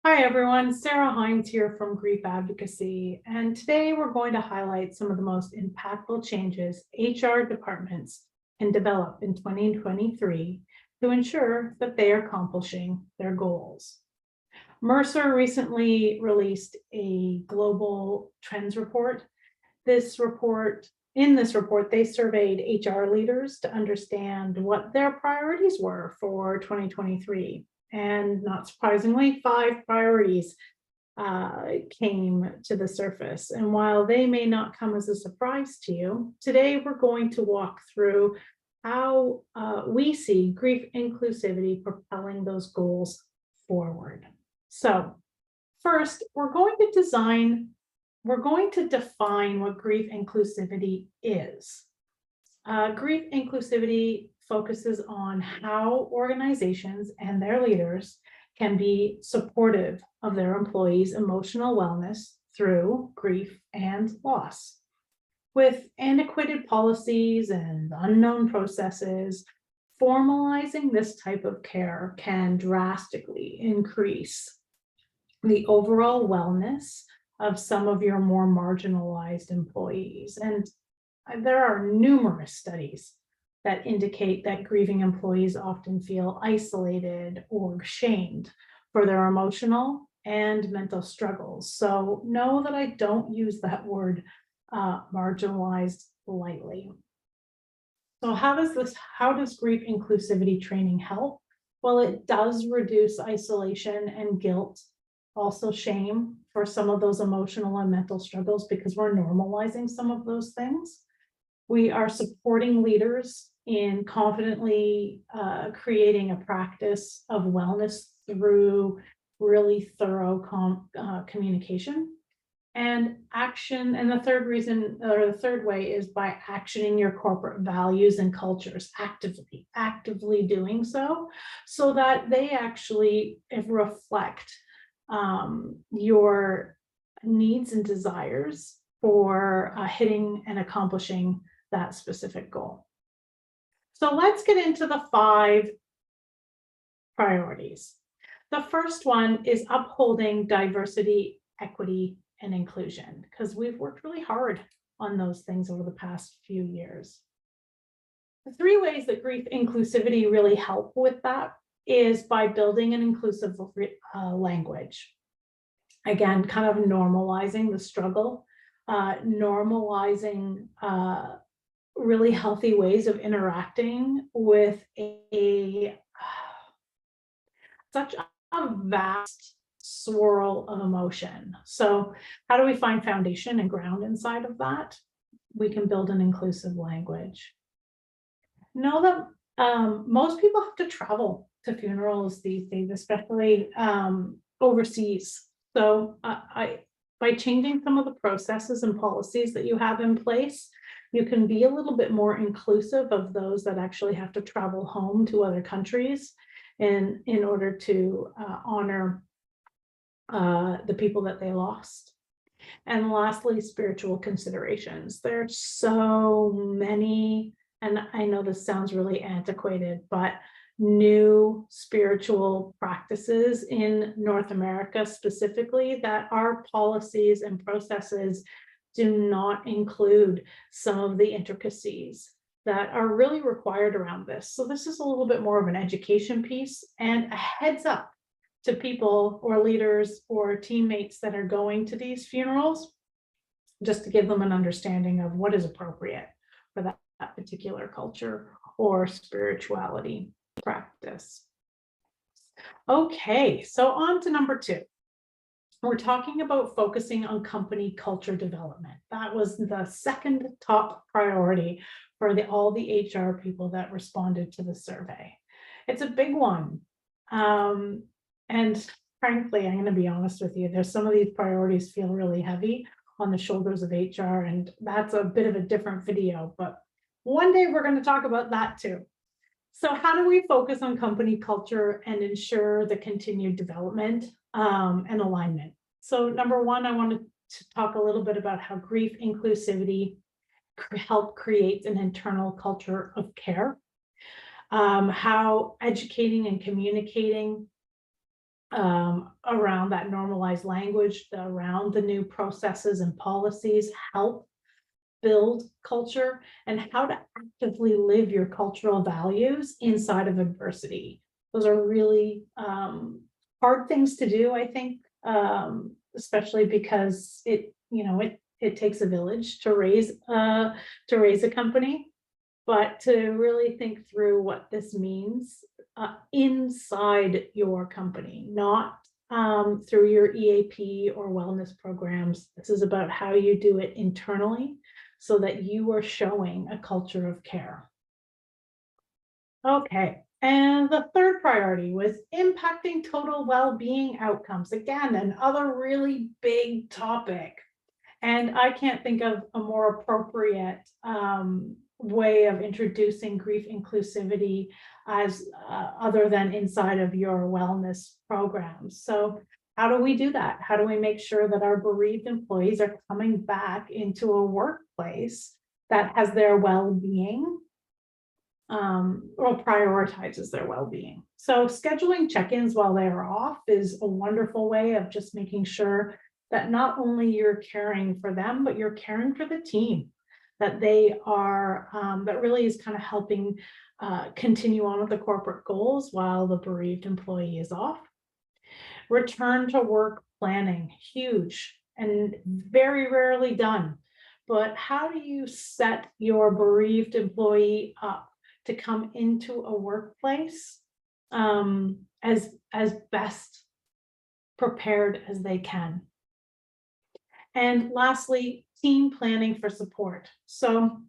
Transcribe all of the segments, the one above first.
Hi everyone, Sarah Hines here from Grief Advocacy, and today we're going to highlight some of the most impactful changes HR departments can develop in 2023 to ensure that they are accomplishing their goals. Mercer recently released a global trends report. In this report, they surveyed HR leaders to understand what their priorities were for 2023. And not surprisingly, 5 priorities came to the surface. And while they may not come as a surprise to you, today we're going to walk through how we see grief inclusivity propelling those goals forward. So first, we're going to define what grief inclusivity is. Grief inclusivity focuses on how organizations and their leaders can be supportive of their employees' emotional wellness through grief and loss. With antiquated policies and unknown processes, formalizing this type of care can drastically increase the overall wellness of some of your more marginalized employees. And there are numerous studies that indicate that grieving employees often feel isolated or shamed for their emotional and mental struggles. So know that I don't use that word marginalized lightly. So how does grief inclusivity training help? Well, it does reduce isolation and guilt, also shame for some of those emotional and mental struggles because we're normalizing some of those things. We are supporting leaders in confidently creating a practice of wellness through really thorough communication and action. And the third reason, or the third way, is by actioning your corporate values and cultures actively doing so that they actually reflect your needs and desires for hitting and accomplishing that specific goal. So let's get into the 5 priorities. The first one is upholding diversity, equity, and inclusion, because we've worked really hard on those things over the past few years. The 3 ways that grief inclusivity really help with that is by building an inclusive language. Again, kind of normalizing the struggle, normalizing really healthy ways of interacting with such a vast swirl of emotion. So how do we find foundation and ground inside of that? We can build an inclusive language. Know that most people have to travel to funerals these days, especially overseas. So by changing some of the processes and policies that you have in place, you can be a little bit more inclusive of those that actually have to travel home to other countries in order to honor the people that they lost. And lastly, spiritual considerations. There's so many, and I know this sounds really antiquated, but new spiritual practices in North America specifically that our policies and processes do not include some of the intricacies that are really required around this. So this is a little bit more of an education piece and a heads up to people or leaders or teammates that are going to these funerals, just to give them an understanding of what is appropriate for that particular culture or spirituality practice. Okay, so on to number 2. We're talking about focusing on company culture development. That was the second top priority for all the HR people that responded to the survey. It's a big one. And frankly, I'm going to be honest with you, there's some of these priorities feel really heavy on the shoulders of HR, and that's a bit of a different video, but one day we're going to talk about that too. So how do we focus on company culture and ensure the continued development and alignment? So number 1, I wanted to talk a little bit about how grief inclusivity help create an internal culture of care, how educating and communicating around that normalized language, around the new processes and policies, help build culture, and how to actively live your cultural values inside of adversity. Those are really hard things to do, I think, especially because it takes a village to raise a company, but to really think through what this means inside your company, not through your EAP or wellness programs. This is about how you do it internally so that you are showing a culture of care. Okay, and the third priority was impacting total well-being outcomes. Again, another really big topic. And I can't think of a more appropriate way of introducing grief inclusivity as other than inside of your wellness programs. So how do we do that? How do we make sure that our bereaved employees are coming back into a workplace that has their well-being or prioritizes their well-being? So scheduling check-ins while they are off is a wonderful way of just making sure that not only you're caring for them, but you're caring for the team, that they are, that really is kind of helping continue on with the corporate goals while the bereaved employee is off. Return to work planning, huge and very rarely done. But how do you set your bereaved employee up to come into a workplace as best prepared as they can? And lastly, team planning for support. So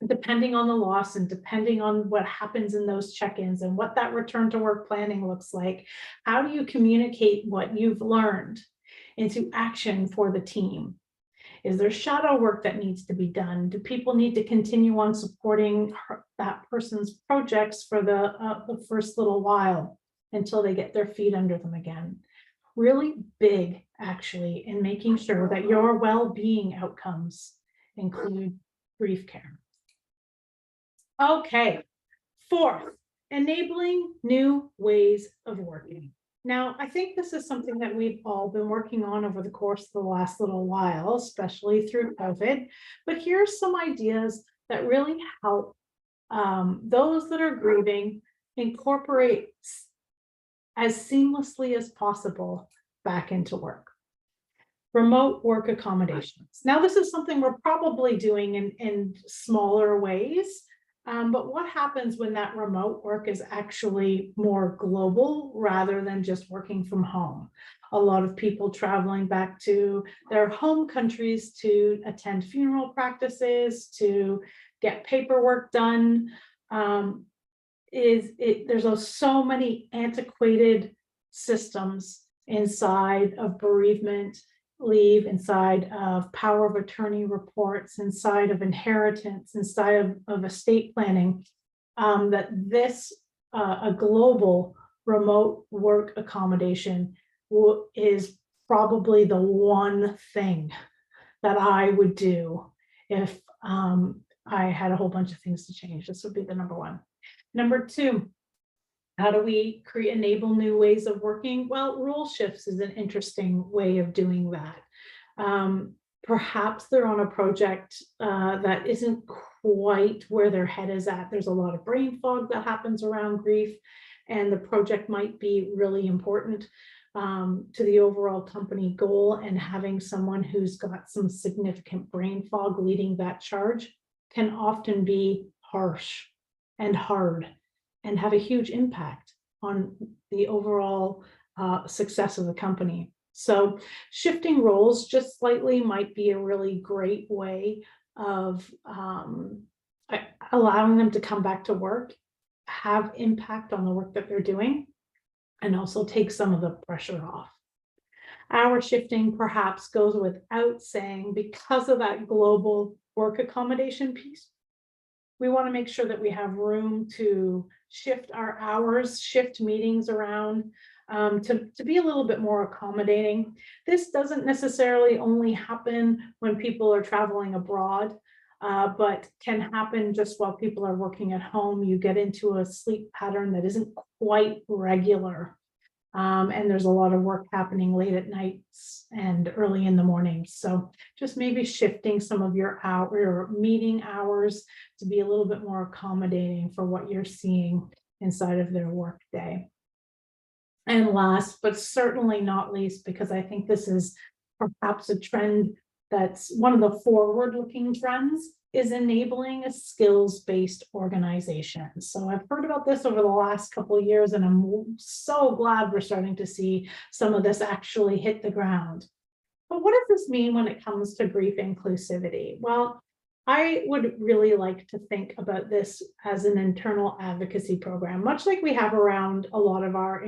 depending on the loss and depending on what happens in those check-ins and what that return to work planning looks like, how do you communicate what you've learned into action for the team? Is there shadow work that needs to be done? Do people need to continue on supporting that person's projects for the first little while until they get their feet under them again? Really big, actually, in making sure that your well-being outcomes include grief care. Okay, fourth, enabling new ways of working. Now, I think this is something that we've all been working on over the course of the last little while, especially through COVID. But here's some ideas that really help those that are grieving incorporate as seamlessly as possible back into work. Remote work accommodations. Now, this is something we're probably doing in smaller ways, but what happens when that remote work is actually more global rather than just working from home? A lot of people traveling back to their home countries to attend funeral practices, to get paperwork done. There's so many antiquated systems inside of bereavement leave, inside of power of attorney reports, inside of inheritance, inside of estate planning, that this a global remote work accommodation is probably the one thing that I would do if I had a whole bunch of things to change. This would be the number one. Number two, how do we enable new ways of working? Well, role shifts is an interesting way of doing that. Perhaps they're on a project that isn't quite where their head is at. There's a lot of brain fog that happens around grief, and the project might be really important to the overall company goal, and having someone who's got some significant brain fog leading that charge can often be harsh and hard and have a huge impact on the overall success of the company. So shifting roles just slightly might be a really great way of allowing them to come back to work, have impact on the work that they're doing, and also take some of the pressure off. Hour shifting perhaps goes without saying because of that global work accommodation piece. We want to make sure that we have room to shift our hours, shift meetings around, to be a little bit more accommodating. This doesn't necessarily only happen when people are traveling abroad, but can happen just while people are working at home. You get into a sleep pattern that isn't quite regular. And there's a lot of work happening late at nights and early in the mornings. So just maybe shifting some of your meeting hours to be a little bit more accommodating for what you're seeing inside of their work day. And last, but certainly not least, because I think this is perhaps a trend that's one of the forward-looking trends, is enabling a skills-based organization. So I've heard about this over the last couple of years, and I'm so glad we're starting to see some of this actually hit the ground. But what does this mean when it comes to grief inclusivity? Well, I would really like to think about this as an internal advocacy program, much like we have around a lot of our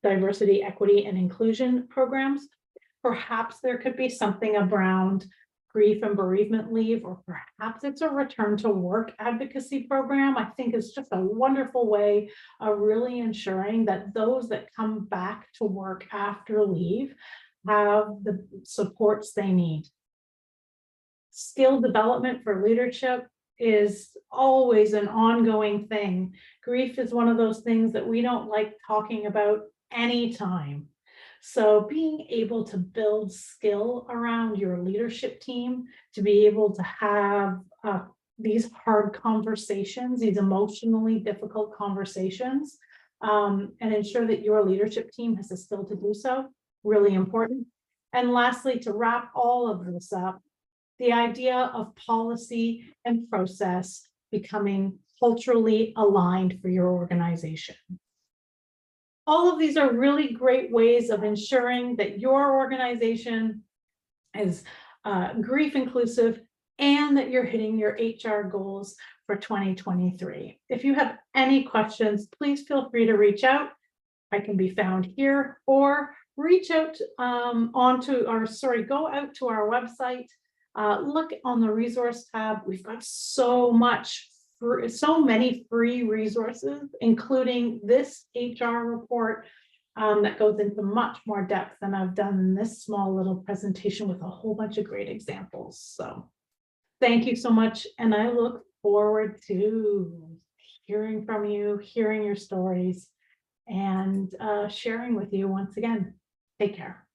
diversity, equity, and inclusion programs. Perhaps there could be something around grief and bereavement leave, or perhaps it's a return to work advocacy program. I think it's just a wonderful way of really ensuring that those that come back to work after leave have the supports they need. Skill development for leadership is always an ongoing thing. Grief is one of those things that we don't like talking about anytime. So being able to build skill around your leadership team, to be able to have these hard conversations, these emotionally difficult conversations, and ensure that your leadership team has the skill to do so, really important. And lastly, to wrap all of this up, the idea of policy and process becoming culturally aligned for your organization. All of these are really great ways of ensuring that your organization is grief inclusive and that you're hitting your HR goals for 2023. If you have any questions, please feel free to reach out. I can be found here, or reach out go out to our website, look on the resource tab. We've got so many free resources, including this HR report that goes into much more depth than I've done in this small little presentation with a whole bunch of great examples. So thank you so much. And I look forward to hearing from you, hearing your stories, and sharing with you once again. Take care.